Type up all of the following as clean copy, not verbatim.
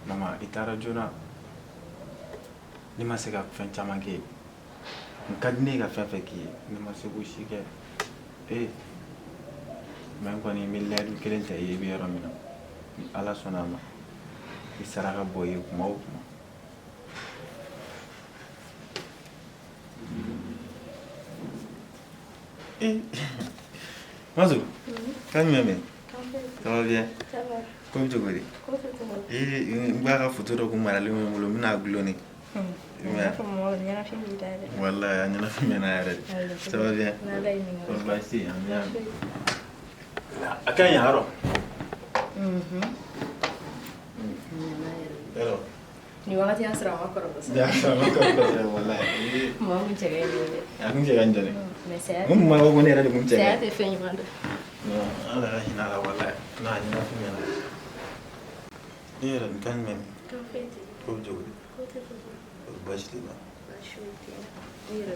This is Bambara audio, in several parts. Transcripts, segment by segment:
Mama, itara jona. Ni ma se ka fɛn caman kɛ. N ka di ne ka fɛn fɛn k'i ye. Ni ma se k'o si kɛ. Mais n kɔni n bɛ layidu kelen ta i ye i bɛ yɔrɔ min na. Ni Ala sɔnna a ma. I saraka bɔ i ye kuma o kuma. Mazou, kan jumɛn? Ça va bien? Ça va. Komi cogo di? N b'a ka photo dɔ kun maralen bɛ n bolo n bɛna gulon ne. Wallahi a ɲɛnafin mɛnna yɛrɛ de. Ça va bien? Kɔni baasi tɛ yen, an bɛ yan. A ka ɲi yan yɔrɔ? Yɔrɔ? Ni wagati y'a sɔrɔ a ma kɔrɔ kosɛbɛ. A ma kɔrɔ kosɛbɛ wallahi. Mɔgɔ min cɛ ka ɲi dɛ. A kun cɛ ka ɲi dɛ. Mais saya Mun ma ko ne yɛrɛ de kun cɛ ka ɲi. saya tɛ fɛn ɲuman dɔn. Non, Ala ka hinɛ a la wallahi. Non, a ɲɛnafin mɛnna. I yɛrɛ nin kan jumɛn? Kan foyi tɛ. Komi cogo di? Ko tɛ foyi. Baasi tɛ na. Baasi foyi tɛ. I yɛrɛ.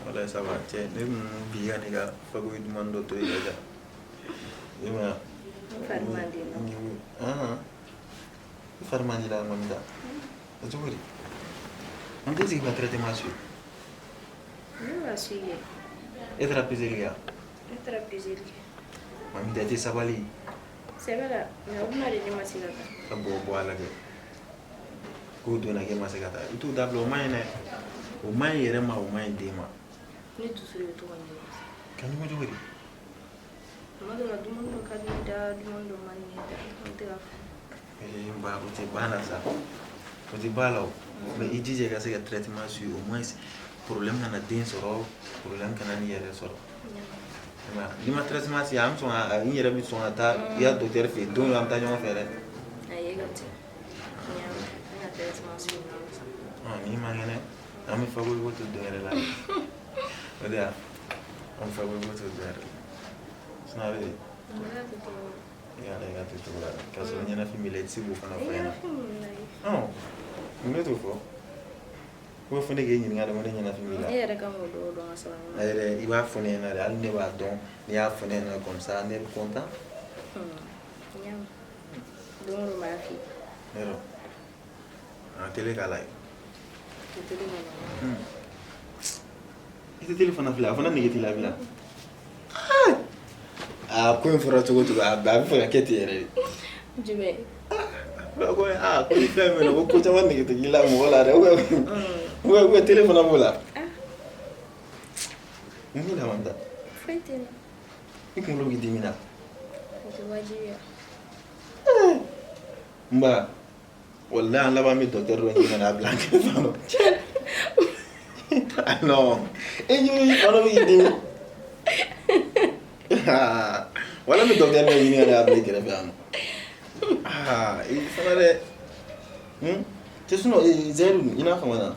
Wallahi ça va. Cɛ ne kun bi ka ne ka fago duman dɔ to i la. I ma. Fari man di nɔ. I fari man di la mami da. O cogo di? An tɛ sigi ka traitement suivre. Ne b'a suivre. E taara peseli kɛ wa? Ne taara peseli kɛ. Mami da i tɛ sabali. Sɛbɛ la, mais o bɛna de ne ma se ka taa. Ka bɔ a lajɛ. K'o donna k'e ma se ka taa. I t'o dabila o man ɲi dɛ. O man ɲi yɛrɛ ma o man ɲi den ma. Ne dusu de bɛ to ka ɲinɛ. Ka ɲuman cogo di? Tuma dɔ la dumuni dɔ ka di ne da, dumuni dɔ man di ne da. N tɛ ka fɔ. Ba o tɛ ban na sa. O tɛ ban la o. Mais i jija i ka se ka traitement suivre au moins problème kana den sɔrɔ, problème kana ni yɛrɛ sɔrɔ. Ni ma traitement suivre an bɛ sɔn ka n yɛrɛ bɛ sɔn ka taa i ka docteur fɛ yen don dɔ an bɛ taa ɲɔgɔn fɛ dɛ. Ayi, e ka ten. N ka traitement suivre na sa. Ni ma kɛnɛ an bɛ fagoliko to dɔ yɛrɛ la. O de y'a an bɛ fagoliko to dɔ yɛrɛ la. Sinon a bɛ yen. I ka to cogo la k'a sɔrɔ ɲɛnafin b'i la i tɛ se k'o fana fɔ ɲɛna. Mun ne t'o fɔ? Ko fɔ ne k'e ɲininka de ko ne ɲɛnafin b'i la. E yɛrɛ kan k'o dɔn ka sɔrɔ A yɛrɛ i b'a fɔ ne ɲɛna de hali ne b'a dɔn n'i y'a fɔ ne ɲɛna comme ça ne bɛ content. Don o don b'a f'i ye. Yɔrɔ a télé k'a lajɛ. Tele ma nɔgɔn. I tɛ télé fana filɛ a fana nege t'i la bilen. Ko in fɔra cogo cogo a bɛ fɛ ka kɛ ten yɛrɛ de. Jumɛn? Ko ni fɛn min na ko caman nege tɛ k'i la mɔgɔ la dɛ ou télé fana b'o la. Mun b'i la Mamita? Foyi tɛ na. I kunkolo b'i dimi na. O tɛ wajibiya. N ba wallahi an laban bɛ docteur dɔ ɲini ka n'a bila an kɛrɛfɛ yan nɔ. Non e ɲini kɔnɔ b'i dimi. Wala bɛ docteur dɔ ɲini ka n'a bila i kɛrɛfɛ yan nɔ. I fana dɛ. Cɛ sinon Zɛru i n'a faamuya na.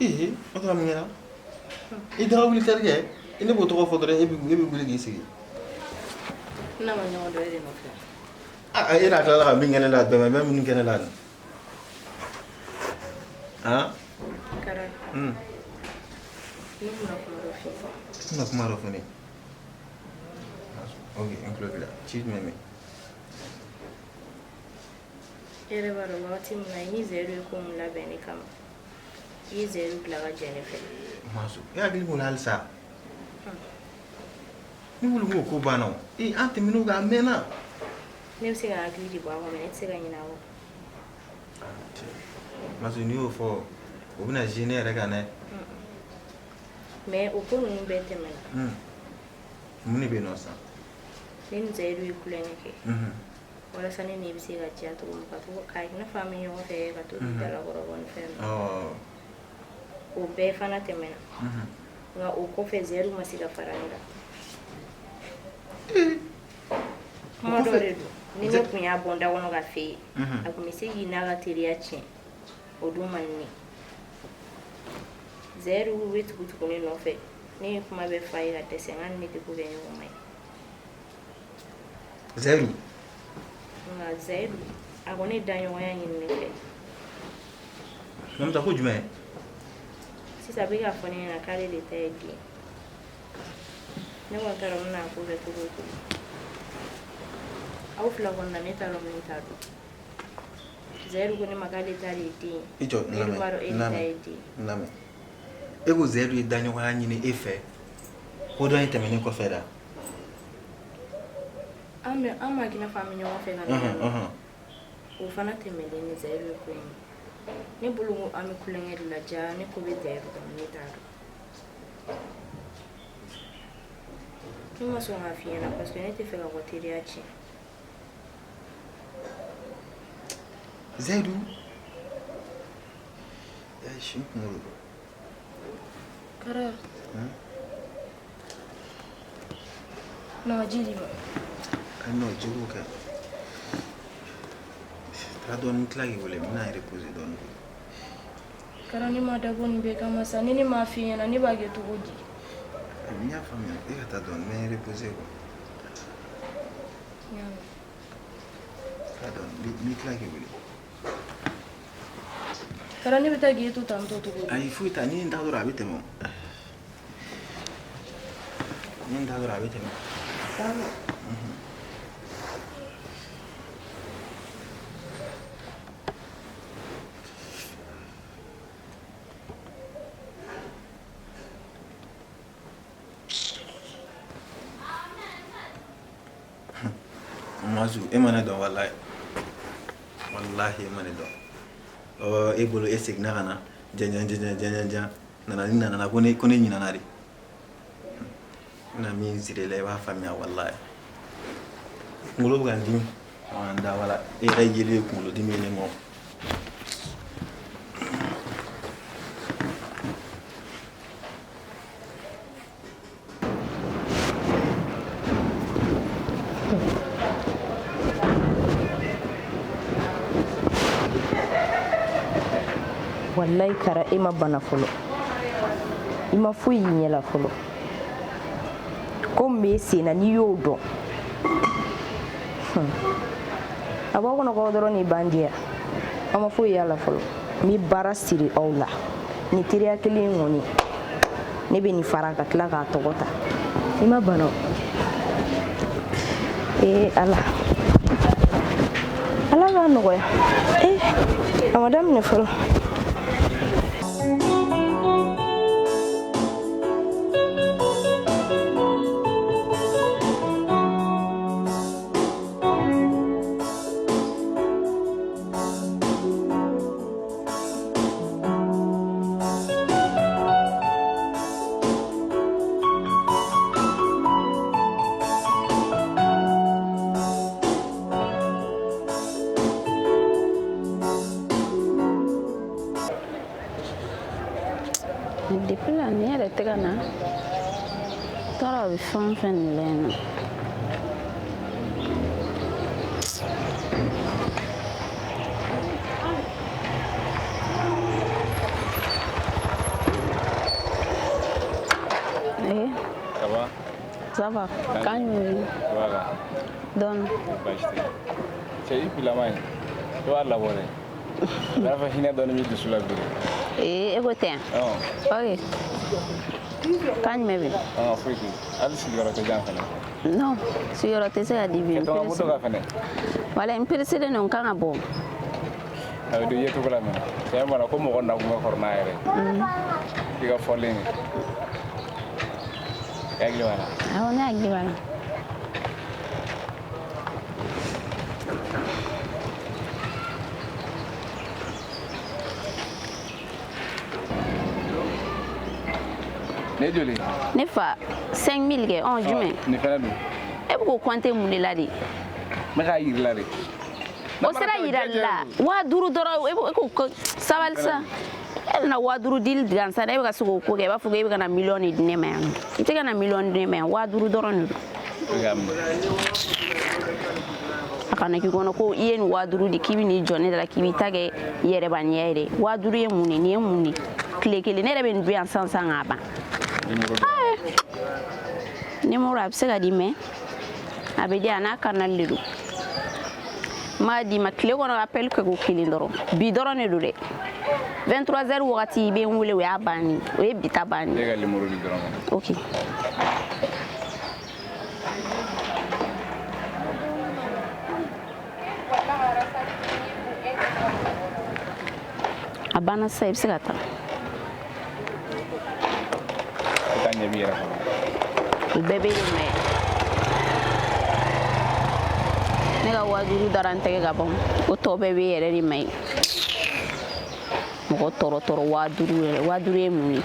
O tora mun kɛra? I daga wuli terikɛ i ne b'o tɔgɔ fɔ dɔrɔn e bɛ wuli k'i sigi. N na ma ɲɔgɔn dɔ e de nɔfɛ. E n'a tilala ka min kɛ ne la bɛɛ bɛ minnu kɛ ne la. Kara. Ne bɛna kuma dɔ f'i ye. I bɛna kuma dɔ fɔ ne ye. Ok, n tulo b'i la. Ci jumɛn bɛ? E yɛrɛ b'a dɔn wagati min na i ni Zɛru ye ko min labɛn ne kama. I ye Zɛru bila ka jɛ ne fɛ. Maso, e hakili b'o la halisa. Ni wuli ko ko banna o. An tɛmɛn'o kan a mɛnna. Ne bɛ se ka hakili de bɔ a kɔnɔ ne tɛ se ka ɲinɛ a kɔ. Maso n'i y'o fɔ o bɛna gêner ne yɛrɛ kan dɛ. Mais o ko ninnu bɛɛ tɛmɛna. Mun de bɛ yen nɔ sisan? Ne ni Zɛru ye kulonkɛ kɛ. Walasa ne ni bɛ se ka diya cogo min ka to k'a i n'a fɔ an bɛ ɲɔgɔn fɛ ka to dalakɔrɔbɔ ni fɛn ninnu. O bɛɛ fana tɛmɛna. Nka o kɔfɛ Zɛru ma se ka fara ne kan. Kuma dɔ de don ni ne tun y'a bɔ n da kɔnɔ ka f'e ye a tun bɛ se k'i n'a ka teriya tiɲɛ o dun man di ne ye. Zɛru bɛ tugu ne nɔfɛ ne ye kuma bɛɛ f'a ye ka dɛsɛ n ka ni ne tɛ ko kɛ ɲɔgɔn ma ye. Zɛru? Nka Zɛru a ko ne da ɲɔgɔnya ɲini ne fɛ. Mamita ko jumɛn? Sisan a bɛ ka fɔ ne ɲɛna k'ale de ta ye den. ne ko tara mun na ko be to aw fila kɔnɔna ne t'a dɔn min t'a dɔn Zairu ko ne ma k'ale ta de ye den ye. I jɔ lamɛn e ko Zairu ye daɲɔgɔnya ɲini e fɛ ko dɔ in tɛmɛnen kɔfɛ da an ma k'i n'a fɔ an bɛ ɲɔgɔn fɛ ka na o fana tɛmɛlen ni Zairu ye ko in ne bolo ko an bɛ kulonkɛ de la ja ne ko bɛ Zairu kɔnɔ ne t'a dɔn ne ma sɔn k'a f'i ɲɛna parce que ne tɛ fɛ ka bɔ teriya tiɲɛ. Zairu ya shi kunkolo kara na jiri ba ai no jiro ka ta don klagi wole mina repose don kara ni ma dabo ni be kama sa ni ma fi yana ni ba ge to godi ai nya famia e ka ta don me repose ko nya ta don mi klagi wole kara ni bita ge to tanto to godi ai fu ta ni nda do rabite mo ni nda do rabite mo sabe Mazu emane don wallahi emane don e bolo e signa kana janja nana ko ne nyina nari na mi zirele wa famia wallahi ngulo bugandi anda wala e rayele ngulo dimi ne mo wallahi kara ima bana folo ima fu yinyela folo ko mesi na ni yodo abo kono ko doro ni bandia ama fu yala folo mi bara siri awla ni tiriya kelen ngoni ne be ni faraka kila ka togota ima bana ala ga nogoya amadam ne folo depuis l'année elle était là toi la femme fait l'aine ça va quand voilà donne c'est puis la main toi la bonne la fa hina donne mi dessus la vie écoutez ok quand même Afrique elle sigara te Djanfa non sigara te c'est à divin to amuto ka fene wala impressionné non kan abo do yeto ko la men c'est mara ko mo gonda ko korna yere diga follini yagli wala on est agli wala ne fa 5000 ke 11 juin ni fana do e ko compter mun la di me ka yir la de o sera yira la wa duru doro e ko sabal sa el na wa duru dil dan sa e ka sugo ko ke ba fugo e ka na million ni ne me ite ka na million ni me wa duru doro ni akana ki kono ko yen wa duru di kibi ni jone da kibi tage yere ban yere wa duru e mun ni e mun ni kle ne rebe ndu yan sansan aba numéro a se ka di me abedi ana kanal ledu ma di ma clé kono appel ko ko kilin doro bi doro ne dude 23h wakati be ngule we abani we bita bani e ga numéro di doro OK banna sa i bɛ se ka taa ka ɲɛ b'i yɛrɛ kɔnɔ o bɛɛ bɛ yen mɛ ne ka 5000 dara n tɛgɛ ka ban o tɔ bɛɛ bɛ yɛrɛ de ma ye mɔgɔ tɔɔrɔ 5000 yɛrɛ 5000 ye mun ye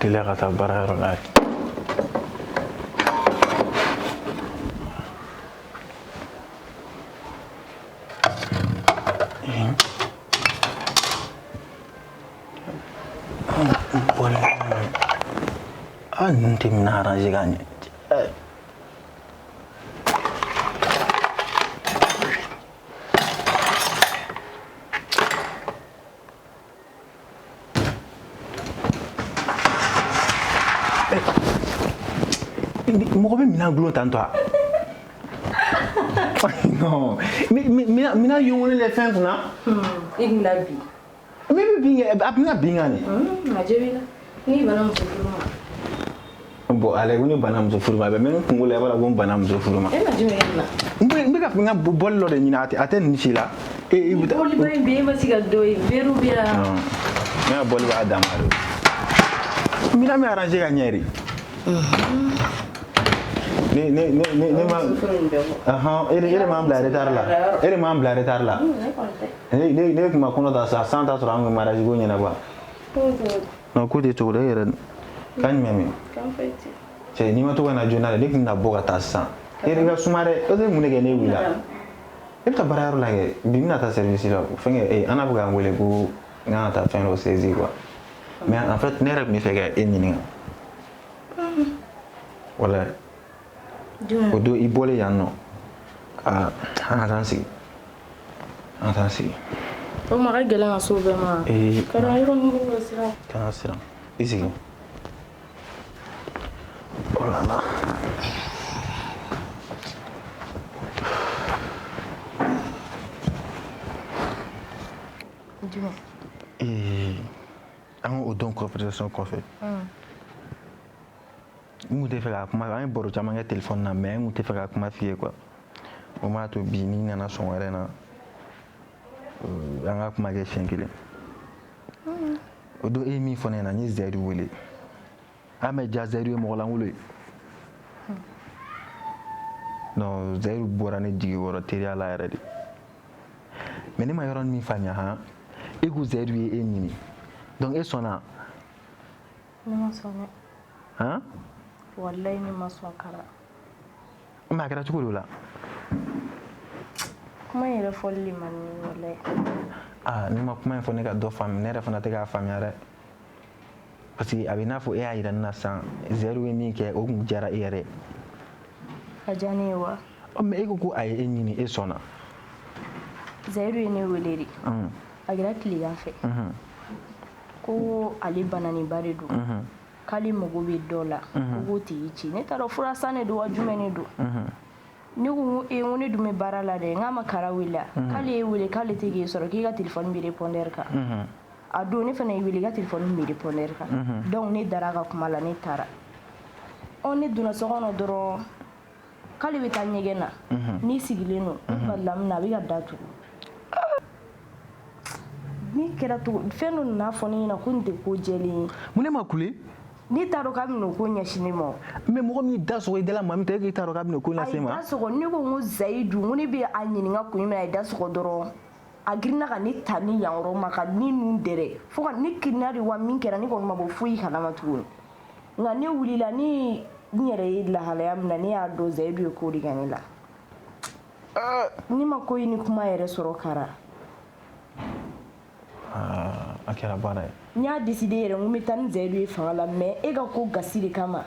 teliya ka taa baarayɔrɔ la ninnu tɛ mina arrange ka ɲɛ mɔgɔ bɛ mina gulon tan tɔ non mina yongone le fɛn kunna i bɛna bi mais bɛ bin kɛ a bɛna bin kan de a jaabi la ni bana muso furu ma bon ale ko ne bana muso furu ma mais n kungo la i b'a la ko n bana muso furu ma e ma jumɛn kɛ na n bɛ ka n ka bɔli dɔ de ɲini a tɛ nin si la i bɛ taa bɔli ba in bɛ e ma se ka dɔ ye verre bɛ la ne ka bɔli b'a dan ma de mina bɛ arranger ka ɲɛ de ne ma ere m'an bila retard la ere m'an bila retard la ne kuma kɔnɔ ta sa san ta sɔrɔ an ka mariage ko ɲɛnabɔ non ko tɛ cogo dɔ e yɛrɛ ka ɲuman min cɛ n'i ma to ka na joona dɛ ne tun bɛna bɔ ka taa sisan e ka suma dɛ e tɛ mun de kɛ ne wulila e bɛ taa baarayɔrɔ la kɛ bi n bɛna taa service la fɛn kɛ an n'a fɔ k'an wele ko n kan ka taa fɛn dɔ saisir quoi mais en fait ne yɛrɛ tun bɛ fɛ ka e ɲininka wala o don i bɔlen yan nɔ an ka taa an sigi an ka taa an sigi o ma ka gɛlɛn ka s'o bɛɛ ma kɛra yɔrɔ min b'o siran kan ka siran i sigi oh là là an o don conversation kɔfɛ n kun tɛ fɛ ka kuma an ye baro caman kɛ téléphone na mais n kun tɛ fɛ ka kuma f'i ye quoi o m'a to bi ni nana sɔn wɛrɛ na an ka kuma kɛ siɲɛ kelen o don e ye min fɔ ne ɲɛna n ye Zɛyidu wele an bɛ ja Zɛyidu ye mɔgɔ lankolon ye non Zɛyidu bɔra ne jigi wɔrɔ teriya la yɛrɛ de mais ne ma yɔrɔ min faamuya han e ko Zɛyidu ye e ɲini donc e sɔnna ne ma sɔn dɛ han wallahi ne ma sɔn kara mais a kɛra cogo di la kuma in yɛrɛ fɔli de man di wallahi ne ma kuma in fɔ ne ka dɔ faamu ne yɛrɛ fana tɛ k'a faamuya dɛ parce que a bɛ i n'a fɔ e y'a yira ne na sisan Zɛyidu ye min kɛ o tun diyara e yɛrɛ a diya ne ye wa mais e ko a ye e ɲini e sɔnna Zɛyidu ye ne wele de a kɛra tilegan fɛ ko ale bananiba de don k'ale mago bɛ dɔ la ko k'o tigi ci ne t'a dɔn fura san ne don wa jumɛn ne don ne ko n ko ne dun bɛ baara la dɛ n k'a ma kara wele k'ale ye wele k'ale tɛ k'e sɔrɔ k'i ka téléphone bɛ répondeur kan a don ne fana ye wele i ka téléphone bɛ répondeur kan donc ne dara a ka kuma la ne taara ne donna so kɔnɔ dɔrɔn k'ale bɛ taa ɲɛgɛn na ne sigilen don ne balila min na a bɛ ka datugu ni kɛra cogo fɛn dɔ nana fɔ ne ɲɛna ko nin tɛ ko jɛlen ye mun ne ma kule ne t'a dɔn k'a bɛna o ko ɲɛsin ne ma mais mɔgɔ min da sɔgɔ i da la maa min tɛ e k'i t'a dɔn k'a bɛna o ko lase ma a ye da sɔgɔ ne ko n ko Zɛyidu n ko ne bɛ a ɲininka kun jumɛn a ye da sɔgɔ dɔrɔn a girinna ka ne ta ni yan yɔrɔ ma ka ni nun dɛrɛ fo ka ne kirina de wa min kɛra ne kɔni ma bɔ foyi kalama tuguni nka ne wulila ne n yɛrɛ ye lahalaya min na ne y'a dɔn Zɛyidu ye ko de kɛ ne la ne ma ko in ni kuma yɛrɛ sɔrɔ kara a kɛra baara ye n y'a décidé yɛrɛ n ko n bɛ taa ni Zayidu ye fanga la mais e ka ko gasi de kama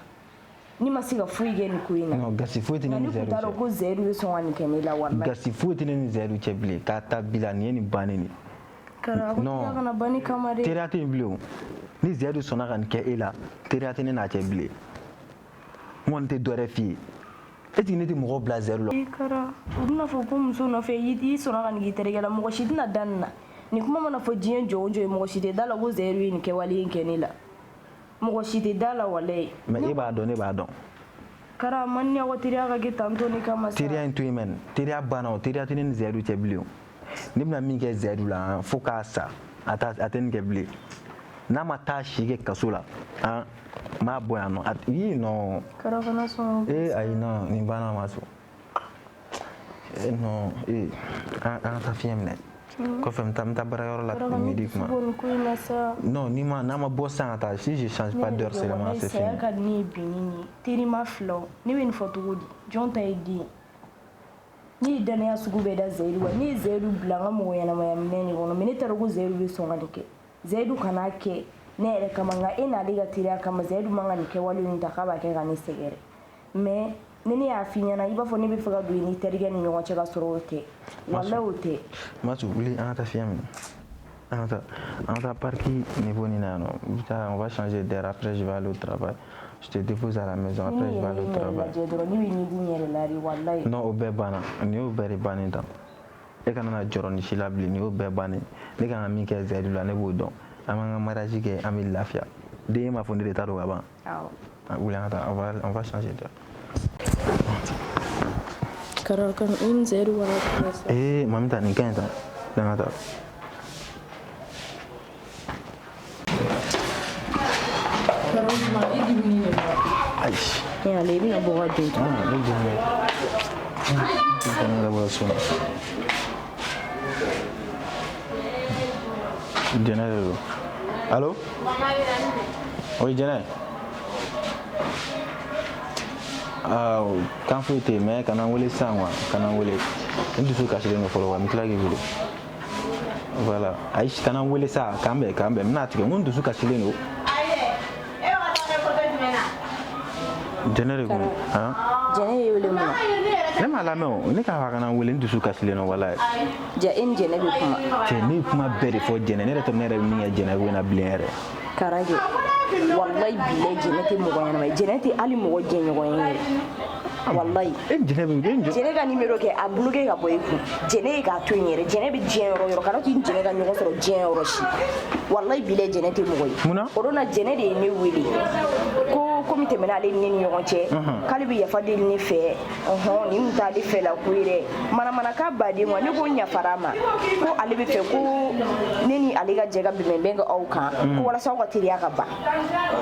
ni ma se ka foyi kɛ nin ko in na. non gasi foyi tɛ ne ni Zayidu cɛ. ne kun t'a dɔn ko Zayidu bɛ sɔn ka nin kɛ ne la walayi. gasi foyi tɛ ne ni Zayidu cɛ bilen k'a ta bila nin ye nin bannen de. Kara ko teriya kana ban ni kama dɛ. teriya tɛ yen bilen o ni Zayidu sɔnna ka nin kɛ e la teriya tɛ ne n'a cɛ bilen n kɔni tɛ dɔ wɛrɛ f'i ye est-ce que ne tɛ mɔgɔ bila Zayidu la. Kara u bɛna fɔ ko muso nɔfɛ i sɔnna ka nin k'i terikɛ la mɔgɔ si tɛna da nin na nin kuma mana fɔ diɲɛ jɔ o jɔ ye mɔgɔ si tɛ da la ko Zayidu ye nin kɛwale in kɛ ne la mɔgɔ si tɛ da la walayi. mais e b'a dɔn ne b'a dɔn. Kara man ni aw teriya ka kɛ tantɔ ne kama sa. teriya in to yen mɛn teriya banna o teriya tɛ ne ni Zayidu cɛ bilen o ne bɛna min kɛ Zayidu la fo k'a sa a tɛ nin kɛ bilen n'a ma taa si kɛ kaso la n b'a bɔ yan nɔ non. Kara kana sɔn. ayi non nin banna ma so non an ka taa fiɲɛ minɛ kɔfɛ n bɛ taa baarayɔrɔ la midi kuma non n'a ma bɔ sisan ka taa si je change pas d'heure seulement c'est fini. saya ka di ne ye bi ni nin ye terima filaw ne bɛ nin fɔ cogo di jɔn ta ye den ne ye danaya sugu bɛɛ da Zayidu wa ne ye Zayidu bila n ka mɔgɔ ɲɛnamaya minɛ de kɔnɔ mais ne t'a dɔn ko Zayidu bɛ sɔn ka nin kɛ Zayidu kan'a kɛ ne yɛrɛ kama nka e n'ale ka teriya kama Zayidu man ka nin kɛwale in ta k'a b'a kɛ ka ne sɛgɛrɛ mais ni ne y'a f'i ɲɛna i b'a fɔ ne bɛ fɛ ka don i ni terikɛ ni ɲɔgɔn cɛ ka sɔrɔ o tɛ walayi o tɛ. Masu wuli an ka taa fiɲɛ minɛ an ka taa parking niveau nin na yan nɔ on va changer d'air après je vais aller au travail je te dépose à la maison après je vais aller au travail. ne bɛ ɲugun n yɛrɛ la de walayi. non o bɛɛ banna nin y'o bɛɛ de bannen tan e kana na jɔrɔ ni si la bilen nin y'o bɛɛ bannen ne kan ka min kɛ Zayidu la ne b'o dɔn an b'an ka mariage kɛ an bɛ lafiya den m'a fɔ ne de t'a dɔn ka ban. wuli an ka taa on va changer d'air. Kara kan in Zayidu wala kuma. mami ta nin ka ɲi tan dan ka taa. ayi. ale i bɛna bɔ ka den to. ne jɛnɛ ne yɛrɛ bɔra so la jɛnɛ de don allo oui jɛnɛ kan foyi tɛ yen mais kana n wele sisan quoi kana n wele n dusu kasilen don fɔlɔ wa n bɛ tila k'i wele voilà ayi kana n wele sa k'an bɛn n bɛna tigɛ n ko n dusu kasilen don. jɛnɛ de ko jɛnɛ ye wele mun na. ne m'a lamɛn o ne k'a fɔ a kana n wele n dusu kasilen don walayi. e ni jɛnɛ bɛ kuma. cɛ ne ye kuma bɛɛ de fɔ jɛnɛ ne yɛrɛ tɛ ne yɛrɛ bɛ min kɛ jɛnɛ ko in na bilen yɛrɛ. Karage wallahi billahi jɛnɛ tɛ mɔgɔ ɲɛnama ye jɛnɛ tɛ hali mɔgɔ jɛɲɔgɔn ye yɛrɛ wallahi. jɛnɛ ka numéro kɛ a bloqué ka bɔ i kun jɛnɛ ye k'a to yen yɛrɛ jɛnɛ bɛ diɲɛ yɔrɔ yɔrɔ kana to ni jɛnɛ ka ɲɔgɔn sɔrɔ diɲɛ yɔrɔ si wallahi billahi jɛnɛ tɛ mɔgɔ ye. munna o don na jɛnɛ de ye ne wele ko komi tɛmɛna ale ni ne ni ɲɔgɔn cɛ k'ale bɛ yafa deli ne fɛ nin tun t'ale fɛ la ko ye dɛ manamanakan baden wa ne ko yafara a ma ko ale bɛ fɛ ko ne ni ale ka jɛ ka bɛnbɛn kɛ aw kan ko walasa aw ka teriya ka ban.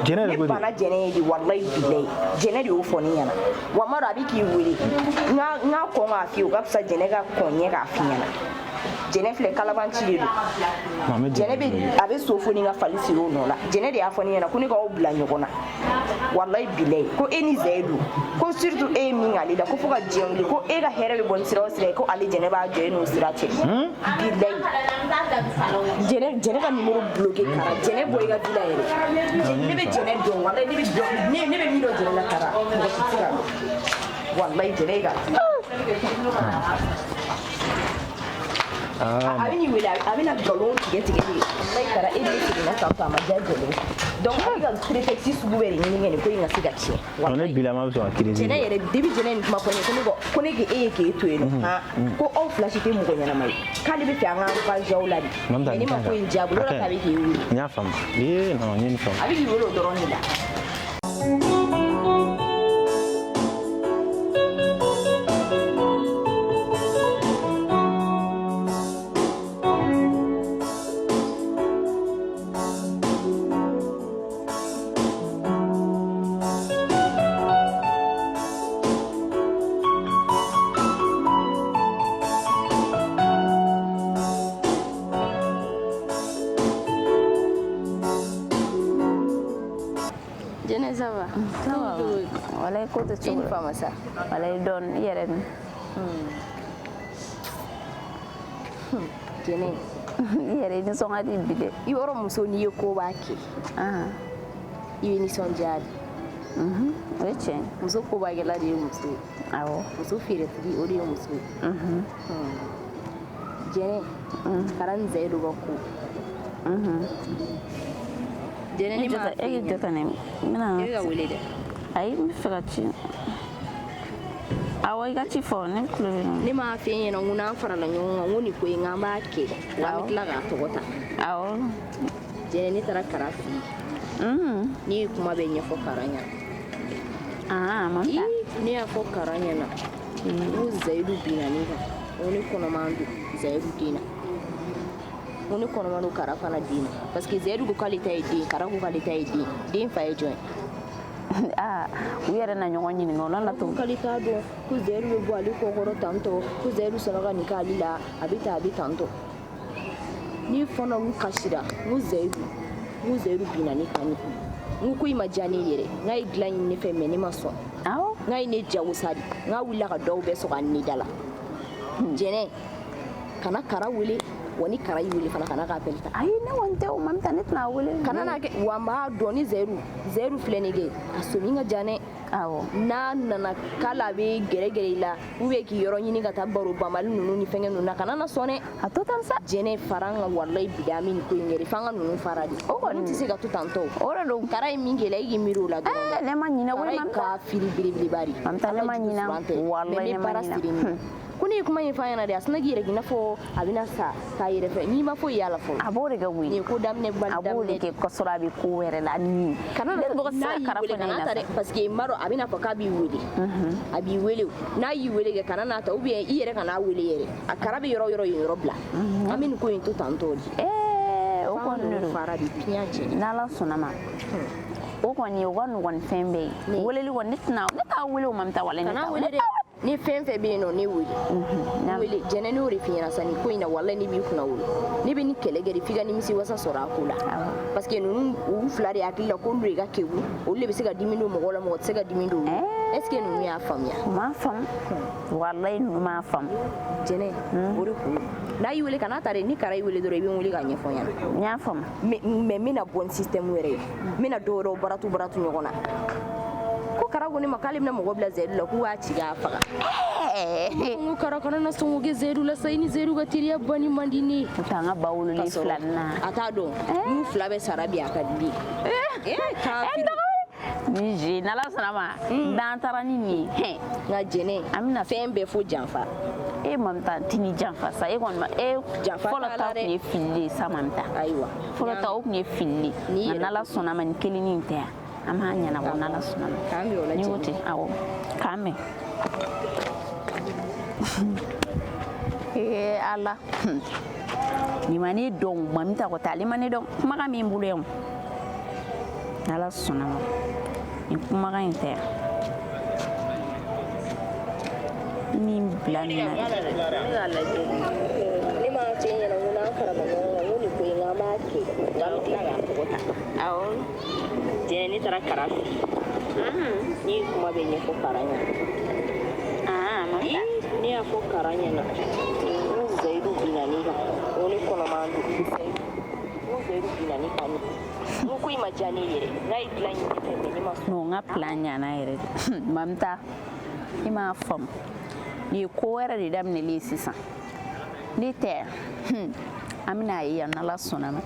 ne banna jɛnɛ ye de wallahi billahi jɛnɛ de y'o fɔ ne ɲɛna wa m'a dɔn a bɛ k'i wele n ka kɔn k'a f'i ye o ka fisa jɛnɛ ka kɔn ɲɛ k'a f'i ɲɛna jɛnɛ filɛ kalabanci de don jɛnɛ a bɛ so fo ni ka fali siri o nɔ la jɛnɛ de y'a fɔ ne ɲɛna ko ne k'aw bila ɲɔgɔn na wallahi billahi ko e ni Zayidu ko surtout e ye min k'ale la ko fo ka diɲɛ wuli ko e ka hɛrɛ bɛ bɔ ni sira o sira ye ko ale jɛnɛ b'a jɔ e n'o sira cɛ billahi jɛnɛ ka numéro bloqué Kara jɛnɛ bɔ i ka vie la yɛrɛ ne bɛ jɛnɛ dɔn wallahi ne bɛ min dɔn jɛnɛ la Kara mɔgɔ si tɛ se ka dɔn wallahi jɛnɛ ka a bɛ ni wele a bɛna nkalon tigɛ de wallahi Kara e de seginna san to a ma diya jɛnɛ donc a bɛ ka prétexte sugu bɛɛ de ɲini kɛ nin ko in ka se ka tiɲɛ ne bila ma bɛ sɔn ka crise jɛnɛ yɛrɛ depuis jɛnɛ nin kuma fɔ ne ko ne k'e ye k'e to yen nɔ ko aw fila si tɛ mɔgɔ ɲɛnama ye k'ale bɛ fɛ an ka encourager aw la de mais ne ma ko in diya bolo la k'a bɛ k'e wele n y'a faamu non n ye nin faamu a bɛ k'i wele o dɔrɔn de la. Walayi ko tɛ cogo la. I ni fa ma sa. Walayi dɔɔni i yɛrɛ dun. Jɛnɛ yɛrɛ ni sɔngɔ di bi dɛ I yɔrɔ muso n'i ye ko b'a kɛ I bɛ nisɔndiya de o ye tiɲɛ muso kobakɛla de ye muso ye awɔ muso feeretigi o de ye muso ye jɛnɛ kara n zɛyidu ka ko jɛnɛ ni m'a fɛ e jɔta ne mina e ka wele dɛ ayi n bɛ fɛ ka ci awɔ I ka ci fɔ ne tulo bɛ na ne m'a fɛ ɲɛna n ko n'an farala ɲɔgɔn kan n ko nin ko in an b'a kɛ wa an bɛ tila k'a tɔgɔ ta awɔ jɛnɛ ne taara kara fɛ yen ne ye kuma bɛɛ ɲɛfɔ kara ɲɛna mamta ne y'a fɔ kara ɲɛna n ko zayidu binna ne kan n ko ne kɔnɔman don zayidu den na n ko ne kɔnɔman don kara fana den na parce que zayidu ko k'ale ta ye den kara ko k'ale ta ye den fa ye jɔn u yɛrɛ na ɲɔgɔn ɲininka o la to k'ale t'a dɔn ko zayidu bɛ bɔ ale kɔkɔrɔ tantɔ ko zayidu sɔnna ka nin k'ale la a bɛ ta a bɛ tantɔ ni fana n kasira n ko zayidu binna ne kan n ko i ma diya ne yɛrɛ n k'a ye dilan ɲini ne fɛ mɛ ne ma sɔn n k'a ye ne jagosa de n k'a wulila ka dɔw bɛɛ sɔgɔ a ne da la jɛnɛ kana kara wele wa ni kara y'i wele fana kana k'a appel ta ayi ne kɔni tɛ o mamita ne tɛna wele kana n'a kɛ wa n b'a dɔn ni zayidu filɛ nin kɛ a somi ka jan dɛ n'a nana k'ala a bɛ gɛrɛ I la ou bien k'i yɔrɔ ɲini ka taa baro banbali ninnu ni fɛngɛ ninnu na kana na sɔn dɛ a to tan sa jɛnɛ fara an ka walayi bi an bɛ nin ko in kɛ f'an ka ninnu fara de o kɔni tɛ se ka to tantɔ o de don kara ye min kɛ la I k'i miiri o la dɔrɔn ne ma ɲinɛ kara ye ka fili belebeleba de mamita ne ma ɲinɛ walayi ne ma ɲinɛ ko ne ye kuma in f'a ɲɛna de a sina k'i yɛrɛ k'i n'a fɔ a bɛna sa k'a yɛrɛ fɛ n'i ma foyi y'a la fɔlɔ a b'o de kɛ wuli nin ye ko daminɛ bali a b'o de kɛ kɔsɔrɔ a bɛ ko wɛrɛ la ni kana n'a y'i wele kana ta dɛ parce que n b'a dɔn a bɛna fɔ k'a b'i wele a b'i wele n'a y'i wele kɛ kana n'a ta ou bien I yɛrɛ kana wele yɛrɛ a kara bɛ yɔrɔ yɔrɔ yen yɔrɔ bila an bɛ nin ko in to tantɔ de o kɔni de don fara de piɲa cɛ n'Ala sɔnna ma o kɔni o ka nɔgɔn fɛn bɛɛ ye weleli kɔni ne t'a wele o mamita walayi ne t'a wele dɛ ni fɛn fɛn bɛ yen nɔ ne wele wele jɛnɛ ne y'o de f'i ɲɛna sa nin ko in na walayi ne b'i kunna wolo ne bɛ nin kɛlɛ kɛ de f'i ka nimisi wasa sɔrɔ a ko la parce que ninnu u fila de hakili la ko olu de ka kegu olu de bɛ se ka dimi don mɔgɔw la mɔgɔ tɛ se ka dimi don est ce que ninnu y'a faamuya u m'a faamu walayi ninnu m'a faamu jɛnɛ o de kun n'a y'i wele kana ta dɛ ni kara y'i wele dɔrɔn I bɛ n wele k'a ɲɛfɔ n ɲɛna n y'a faamu mais n bɛna bɔ ni système wɛrɛ ye n bɛna dɔw wɛrɛw baratu ɲɔgɔn na ko kara ko ne ma k'ale bɛna mɔgɔ bila zayidu la k'u b'a ci k'a faga n ko kara kana na sɔn k'o kɛ zayidu la sa I ni zayidu ka teriya banni man di ne ye n'o tɛ an ka ba wololen fila nin na a t'a dɔn n'u fila bɛ sara bi a ka di ni je n'Ala sɔnna ma n'an taara ni nin ye nka jɛnɛ an bɛna fɛn bɛɛ fo janfa e mamita n tɛ ni janfa sa e kɔni ma fɔlɔ ta tun ye fili sa mamita ayiwa fɔlɔ ta o tun ye fili nka n'Ala sɔnna ma ni kelen tɛ yan an b'a ɲɛnabɔ n'Ala sɔnna ma k'an bɛn o la n'i ko ten awɔ k'an bɛn Ala nin ma ne dɔn mamita ko tɛ ale ma ne dɔn kumakan min bolo yan n'Ala sɔnna ma nin kumakan in tɛ yan min bila nin na ne m'a f'i ɲɛna ko n'an farala ɲɔgɔn kan ko nin ko in an b'a kɛ wa an bɛ tila k'a tɔgɔ ta awɔ jɛnɛ ne taara kara fɛ ne ye kuma bɛɛ ɲɛfɔ kara ɲɛna ne y'a fɔ kara ɲɛna ko zayidu binna ne kan ko ne kɔnɔman don ko zayidu binna ne kan n ko i ma diya ne yɛrɛ n'a ye dilan ɲini fɛ mɛ ne ma sɔn non n ka plan ɲana yɛrɛ de mamita I m'a faamu nin ye ko wɛrɛ de daminɛlen ye sisan ne tɛ an bɛna ye yan n'Ala sɔnna ma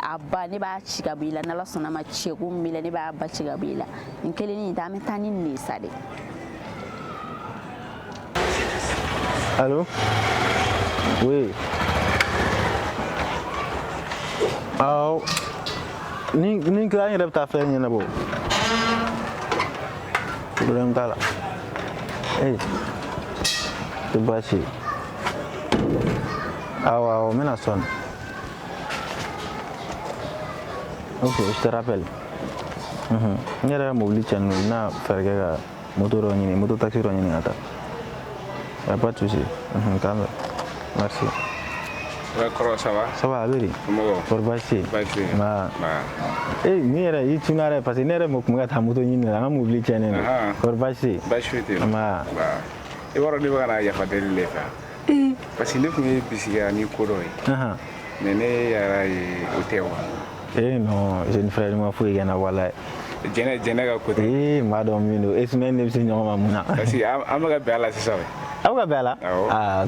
a ba ne b'a ci ka bɔ I la n'Ala sɔnna ma cɛko min b'i la ne b'a ba ci ka bɔ I la nin kelen in ta an bɛ taa ni nin de sa de Allô? Oui. Ni kila yɛrɛ bɛ taa fɛn ɲɛnabɔ. Problème t'a la. Tɛ baasi ye. Awɔ, n bɛna sɔn. Ok, je te rappelle. N yɛrɛ ye mobili cɛnni don, n bɛna fɛɛrɛ kɛ ka moto dɔ ɲini, moto taxi dɔ ɲini ka taa. Y a pas de souci. Merci. Ça va? Ça va, Abiri? Pour baasi. Ni yɛrɛ I tuna yɛrɛ parce que ne yɛrɛ ma kun bɛ ka taa moto ɲini la, an ka mobili cɛnnen don. Pour baasi. Baasi tɛ yen. I b'a dɔn ne bɛ ka na yafa deli de fɛ parce que ne tun ye bisigiya ni ko dɔ ye Nene yara utewa. Non, j'ai une frère m'a fouillé gana wala. Jene ka côté. Madam mino, esmen ne sin nyoma muna. Kasi amaga bela sisa we. Amaga bela?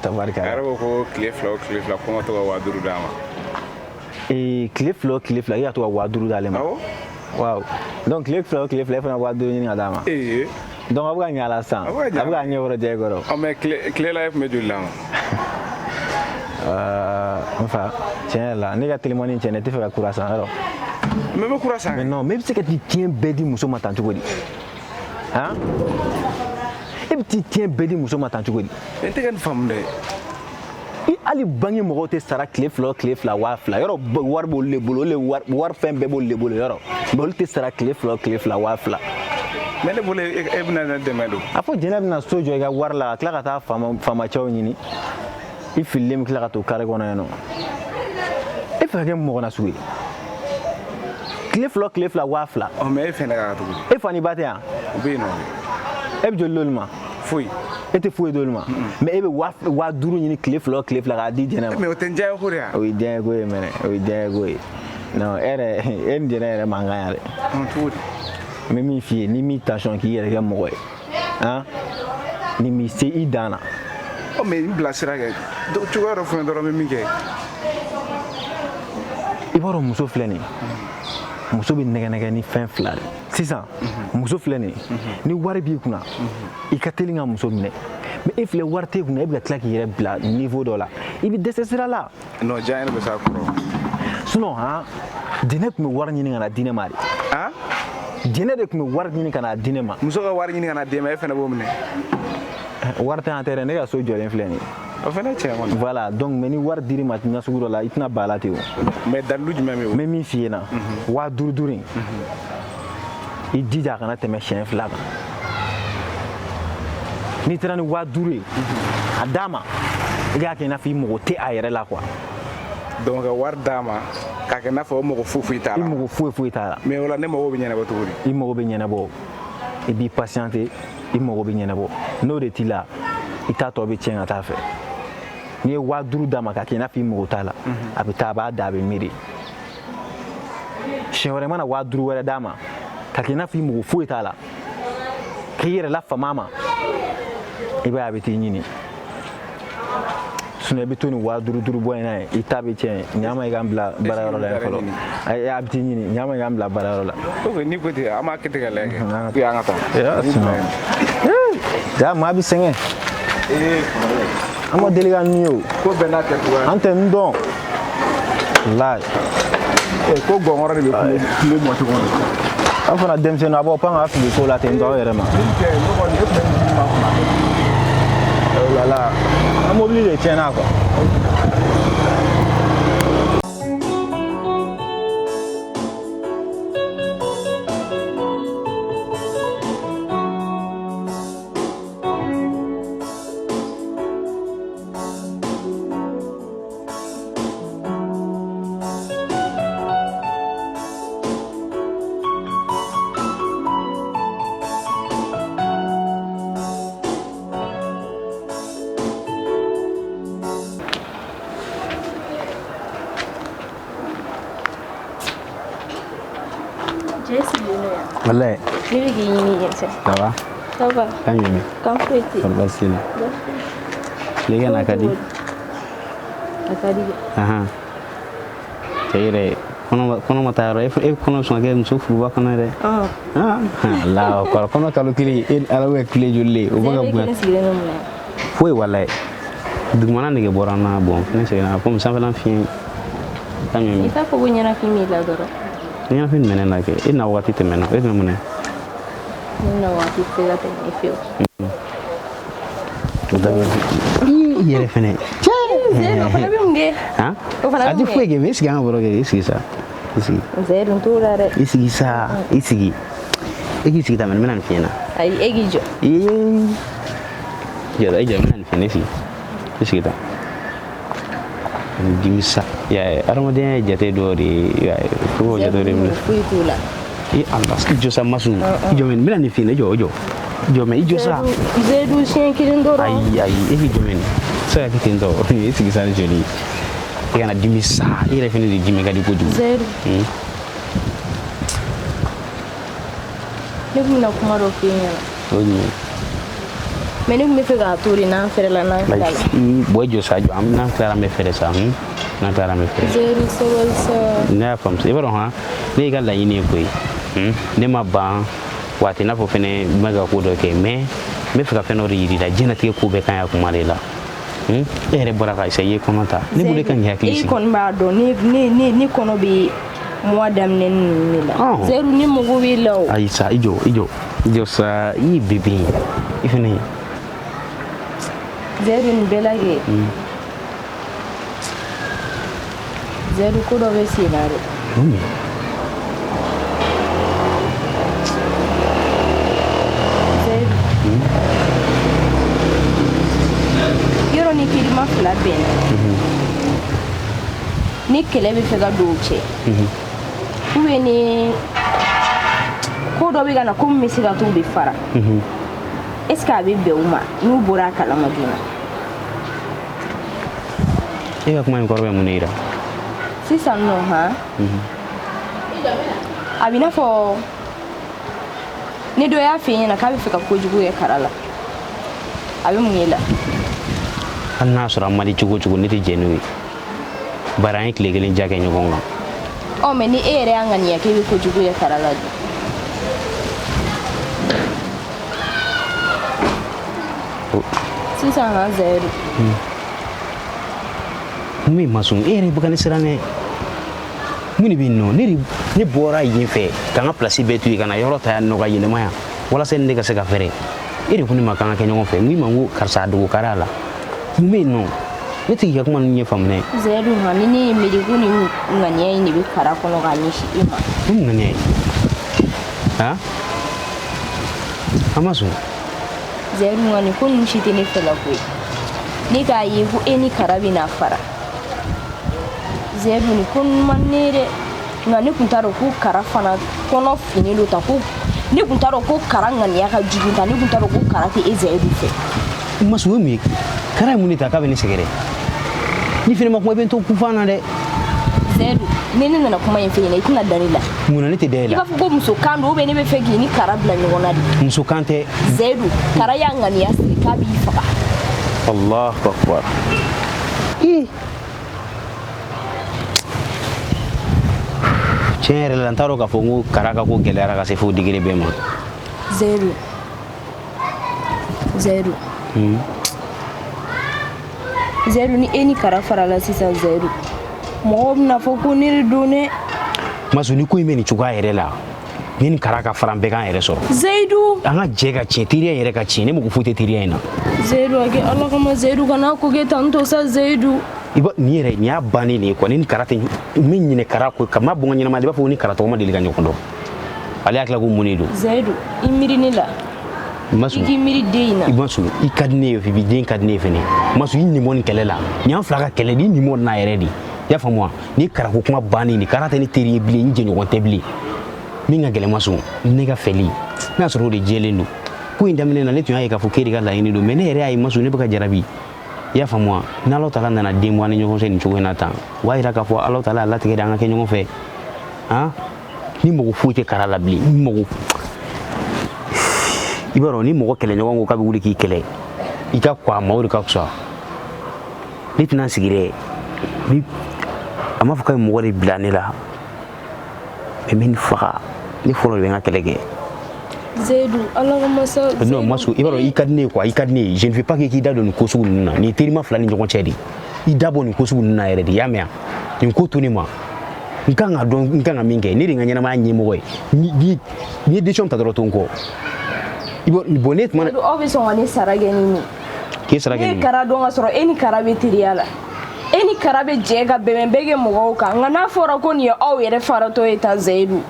Tabaraka. Arabo ko cliff la ko to wa duru dama. Cliff la ya to wa duru dalema. Wow. Donc cliff la fa wa duru ni adama. Donc abuga nyala san. Abuga nyoro jegoro. Mais clé life me dulama. Enfin, tiens là, n'est-ce pas tellement ni tiens, tu fais la course alors. Même course. Mais non, même si que tu tiens bedi muso matin tu vois. Hein? Et tu tiens bedi muso matin tu vois. Et tu es une femme de. I ali bangi mo te sara cliff la wafla. Yoro war bo le bolo le war fem be bo le bolo yoro. Bol te sara cliff la wafla. Mais le bolo e bna de medo. Afo jena na sojo ga war la kla ta fama chaw nyini. I film kla to kare gona no. E fa gem mo na suwe. Cliff la wafla. O me fe na ga to. E fa ni batia. Be no. E bi jololma. Fui. E te fui dolma. Mais e be wa duru nyini cliff la ga di jena. Mais o tenja ko ria. O idea go e mene. O idea go e. Non, en jena mangaya. On tout. Mais mi fille ni mi tension ki yere mo e. Hein? Ni mi se idana. O me blasira ga. Do tu ga ro fo ndoro me mi ke. Ibaro muso fleni. Muso bi nege ni fin flal. Sisan muso fleni. Ni wari bi kuna. I ka telinga muso mine. Mais if le warte kuna e bi tla ki yere bla niveau dola. I bi desesira la. Non, jaine be sa ko. Sinon ha dinek mi war nyini ngana dine mari. Hein? Dine de mi war nyini kana dine ma. Muso ga war nyini kana dine e fe na bo mine. Warte en terrain ne ga so jolen fleni. Voilà, donc meni war diri matina suguro la itna balate o. Mais daluj meme o. Mais mi fiena. Wa durdurin. I dija kana teme chien flaga. Ni trani wa dure. Adama. Ga ke na fi mo te ayere la quoi. Donc war dama ka ke na fo mo fufu itala. I mo fufu itala. Mais wala ne mo wo binyana baturi. I mo be nyana bo. E bi patienter, i mo be nyana bo. No de tila. Ita to be tien ata fe. Ni wa duru dama ka ke na fi mo tala. Abita ba da be miri. Shenore mana wa duru wala dama. Ka ke na fi mo fu itala. Kiyere la fa mama. Iba abiti nyini. Sune bituni wa duru boy na ita be tien nyama igambla bararo la folo. Ay abiti nyini nyama igambla bararo la. O ni ko te ama kete ga lege. Ya ngata. Ya sino. Da ma bi senge. Amo deliga niyo Ko benate ko ante ndon la ko gongora ni be kule mo to ko afana demse na bo panga afi ko la te ndo yere ma la la amo bli le tiena quoi. Wallahi. Ni bigi yini yense. Ça va? Ça va. Kanyemi. Comforté. Facile. Lege na kadi. Akadi. Aha. Tayre kono mataro e kono so ngem so fu ba kono re. La ko kono kalu kili ala we kili jolle o baga bu. Foi wallahi. Dugmana ndege borana bon ne se na comme ça va l'enfin. Kanyemi. Ita ko bunyana kimi la doro. Ni afin menen la ke ina wati te menen e menen ina wati te la te ifio yere fene zero para bimge ha adi fuege ves ga boro ke isi sa isi zero ntura re isi sa isi egi isi ta menen fina ai egi jo ya da ija menen fina isi ta dimisa ya armade jate dori ya ko jate dori fuitula e anda ski sa masu jo men milani fine jo men jo sa zedu shen kilin doro ai e jo men sa ya kitin do e sigi sa joli e kana dimi sa ire fini di dimi kadi koju zero ne buna kuma do finya oyi mais ne me fait gâteau na faire la na la bojo sajo am na clara me fere sa na clara me fere zero so na fam se baro ha ne ga la yini koy ne ma ba wati na fo fene mega ko do ke me fe ka feno ri da jina te ko be kan ya kuma lela ere bora ka sai ko ta ne bude kan ya klisi kon ba do ni kono bi mo dam nen ni la zero ni mo go wi law ay sa ijo sa i bibi ifene zero ni belage zero ko do be sinare yoro ni kilima fila ben ni kele be fe ga doche uwe ni ko do be ga na ko mi siga to be fara est ce que abi be uma nu bora kala madina e ga kuma ko be munira si sa no ha abi na fo ni do ya fi na ka be fe ka ko jugu e karala abi munila anna sura mali chugo ni ti jenu baran klegelen jage nyogonga o me ni ere angani ya ke ko jugu ya karala sisa ha zero mi masum ere bukan sirane muni binno ni bora yin fe kanga place betu kana yoro ta no ga yin maya wala sen ne ga se ga fere ere kuni makanga ke nyogon fe mi mangu karsa du karala mi no eti ya kuma nye famne zero ha ni mi di kuni nganye ni bi kara kono ga ni shi ima nganye ha amasu zero ngani kun shi tini fela ko ni ga yi ku eni karabi na fara zero ni kun manere ngani kun taro ku kara fana kono fini lo ta ku ni kun taro ku kara ngani ya ka jigita ni kun taro ku kara te ezeru fe masu mi kara muni ta ka beni segere ni fini makuma bento ku fana de zero ni na kuma yin fini ina dalila muna ni te dela iba fugo muso kando be ne be fegi ni kara bla ni wona di muso kante zero kara ya ngani ya sika bi fa Allahu akbar chere la ntaro ka fongu karaka ko gelera ka se fu digire be ma zero zero ni eni kara fara la sisa zero mo na foku ni dune masu ni ko imeni chuga yere la ni karaka fara be kan yere so zaidu anga jega chetiriya yere ka chine mo ku fute tiriya ina zero age Allah kama zaidu kana ko ge tanto sa zaidu iba ni yere ni abani ni ko ni karate min ni kara ko kama bunga ni ma de ba fu ni karato ma de ga nyokondo ali akla ko munido zaidu imiri ni la masu imiri deina ibansu ikadne yo fi bidin kadne fene masu ni mon kelela ni an flaka kele ni mon na yere di ya fa moi ni kara ko kuma bani ni karate ni teri bli ni jenyo kon tebli mi nga gele masu ni ga feli na so de jelendo ko indamine na letu ya ka fukeri ga la ni do mene yere ay masu ni baka jarabi ya fa moi na lo tala na de mo ni nyoko se ni chugo na ta wa ira ka fo Allah tala Allah te ga nga ke nyoko fe ha ni mo ko fuite kara la bli ni mo ko ibaro ni mo ko kele nyoko ko ka bi wuli ki kele ika kwa mawri ka kusa ni tuna sigire ni ama fuka mo wori blanela men faka ni folo be ngakelege zaidu Allah kama sa no masu ibaro ikadne quoi ikadne je ne veux pas que ki dado ni kosu nuna ni terima flani njogon chedi i dabo ni kosu nuna yere di yamea ni ko tuni ma nkanga don nkanga minge ni ringa nyana ma nyimo we ni edition ta droto nko ibo ni bonet man do obviously woni sarageni ni ke sarageni ni kara don asoro eni kara be tiriala eni kara be jega be mbege mugo ka ngana fora ko ni o yere fara to eta zaidu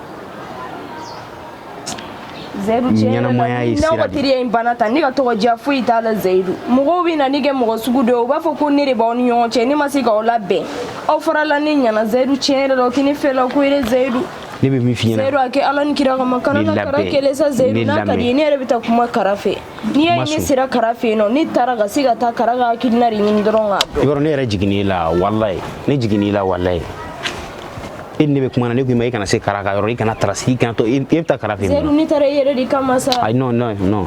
zaidu nyana maya na ko tiriya imbanata ni ka to jafu itala zaidu mugo bina ni ge mugo sugudo ba fo ko ni re ba oni yonche ni masika o labbe o fora la ni nyana zaidu chere lo kini fela ko ire zaidu ne be min fi ɲɛna Zero ake ala ni kira kama kana na kara kele sa Zero na kadi ne yɛrɛ bɛ taa kuma karafe ni ye ne sira karafe no ni taara ka se ka taa kara ka hakilina de ɲini dɔrɔn ka i b'a dɔn ne yɛrɛ jiginni la wallahi ne jiginni la wallahi e ne be kuma na ne ko i ma i kana se kara ka yɔrɔ i kana tarasi i kana to i bɛ taa kara fɛ Zero ni taara i yɛrɛ de kama sa ay non non non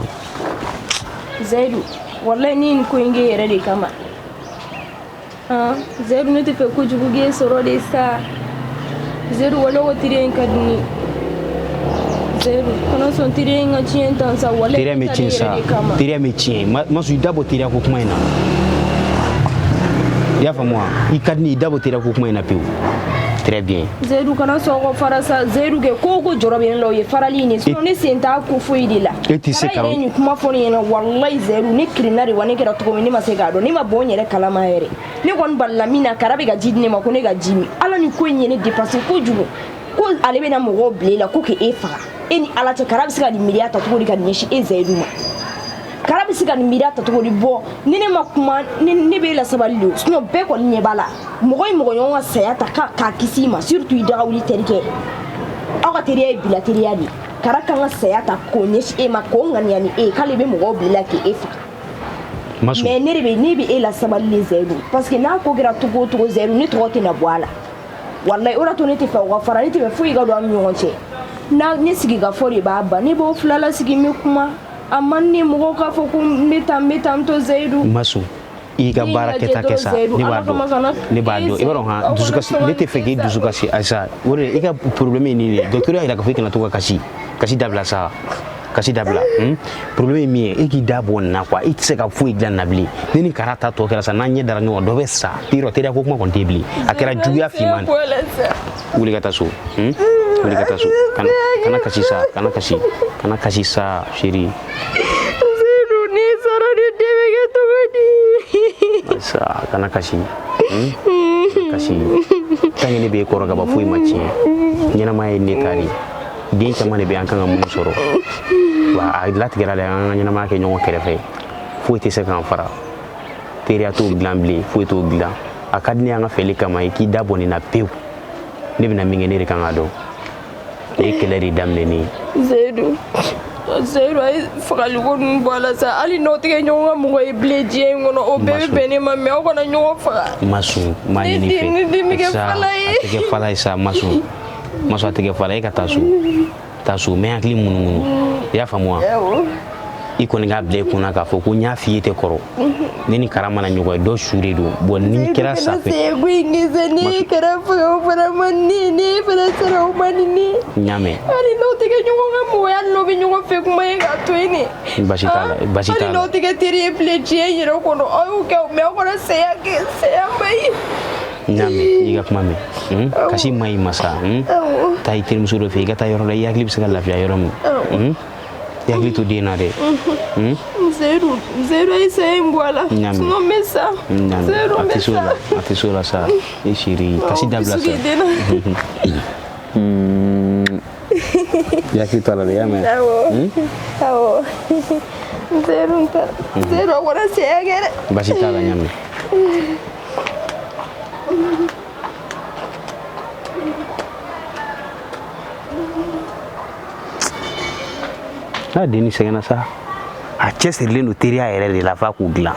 Zero wallahi ni ko inge yɛrɛ de kama Zero ne tɛ fɛ kojugu ge sɔrɔ de sa Zero wala o tire in kadini Zero kana son tire in ga tiɲɛ tan sa wala tire me tiɲɛ sa tire me tiɲɛ ma su dabo tire ko kuma ina ya fa moi i kadini dabo tire ko kuma ina pew très bien Zero kana son ko fara sa Zero ke ko jorobe lo ye farali ni so ne senta ko foyi de la e ti se ka ni kuma fɔ ni ɲɛna wallahi Zero ni kirina de wa ne kɛra cogo min ne ma se ka dɔn ne ma bɔ n yɛrɛ kalama yɛrɛ ne kɔni balila min na kara bɛ ka ji di ne ma ko ne ka ji min ala ni ko in ye ne dépasser kojugu ko ale bɛna mɔgɔw bila e la ko k'e faga e ni ala cɛ kara bɛ se ka nin miiriya ta cogo di ka ɲɛsin e Zero ma kara bɛ se ka nin miiriya ta cogo di bɔ ni ne ma kuma ne bɛ la sabali de sinon bɛɛ kɔni ɲɛ b'a la mɔgɔ ye mɔgɔ ɲɔgɔn ka saya ta k'a kisi i ma surtout i dagawuli terikɛ aw ka teriya ye bila teriya de kara kan ka saya ta k'o ɲɛsin e ma k'o ŋaniya ni e k'ale bɛ mɔgɔw bila la k'e faga mais ne bɛ e la sabali le Zero parce que n'a ko kɛra togo o togo Zero ne tɔgɔ tɛna bɔ a la wallahi o de to ne tɛ fɛ o ka fara ne tɛ fɛ foyi ka don an ni ɲɔgɔn cɛ ne sigi ka fɔ de b'a ban ne b'o filala sigi n bɛ kuma a man ni mɔgɔw k'a fɔ ko n bɛ tan to Zero masu i ka baara kɛta kɛ sa ne b'a dɔn i b'a dɔn han dusukasi ne tɛ fɛ k'i dusukasi ayisa o de i ka problème ye nin de ye docteur y'a jira k'a fɔ i kana to ka kasi dabila sa kasi dabila problème ye min ye e k'i da bɔ nin na quoi i tɛ se ka foyi dilan na bilen ne ni kara ta tɔ kɛra sa n'an ɲɛ dara ɲɔgɔn dɔ bɛ sa yɔrɔ teriya ko kuma kɔni tɛ bilen a kɛra juguya finman wuli ka taa so wuli ka taa so kana kasi sa kana kasi sa chérie Zero ni sɔrɔ ni dɛmɛ kɛ cogo di sa kana kasi tant que ne b'e kɔrɔ ka ban foyi ma tiɲɛ ɲɛnamaya ye ne ta de den caman de bɛ an kan ka mun sɔrɔ wa a latigɛra la an ka ɲɛnamaya kɛ ɲɔgɔn kɛrɛfɛ foyi tɛ se k'an fara teriya t'o dilan bilen foyi t'o dilan a ka di ne an ka fɛli kama i k'i da bɔ nin na pewu ne bɛna min kɛ ne de kan ka dɔn ne ye kɛlɛ de daminɛ ne ye Zero ay fagali ko nun bɔ a la sa hali n'aw tɛ kɛ ɲɔgɔn ka mɔgɔ ye bilen diɲɛ in kɔnɔ o bɛɛ bɛ bɛn ne ma mais aw kana ɲɔgɔn faga masu m'a ɲini fɛ ne den bɛ kɛ fala ye a tɛ kɛ fala ye sa masu a tɛ kɛ fala ye e ka taa so mɛ hakili munumunu i y'a faamu wa i kɔni k'a bila i kunna k'a fɔ ko n y'a f'i ye tɛ kɔrɔ ne ni kara mana ɲɔgɔn ye dɔ sure don bon ni kɛra sanfɛ ni kɛra faga o fana ma ni fana sera o ma ni ɲamɛ hali n'aw tɛ kɛ ɲɔgɔn ka mɔgɔ hali n'aw bɛ ɲɔgɔn fɛ kuma ye k'a to yen ne basi t'a la hali n'aw tɛ kɛ teri ye bilen diɲɛ yɛrɛ kɔnɔ aw y'o kɛ mais aw kana saya ma ye ɲamɛ i ka kuma mɛn kasi ma ɲi ma sa taa i terimuso dɔ fɛ i ka taa yɔrɔ la i hakili bɛ se ka lafiya yɔrɔ min i hakili to den na dɛ Zero ay saya in bɔ a la sinon n bɛ sa Zero a tɛ s'o la sa e chérie kasi dabila sa i hakili to a la dɛ i y'a mɛn awɔ Zero a kɔnɔ saya kɛ dɛ basi t'a la ɲamɛ n'a denni sɛgɛnna sa a cɛ sirilen don teriya yɛrɛ de la f'a k'u dilan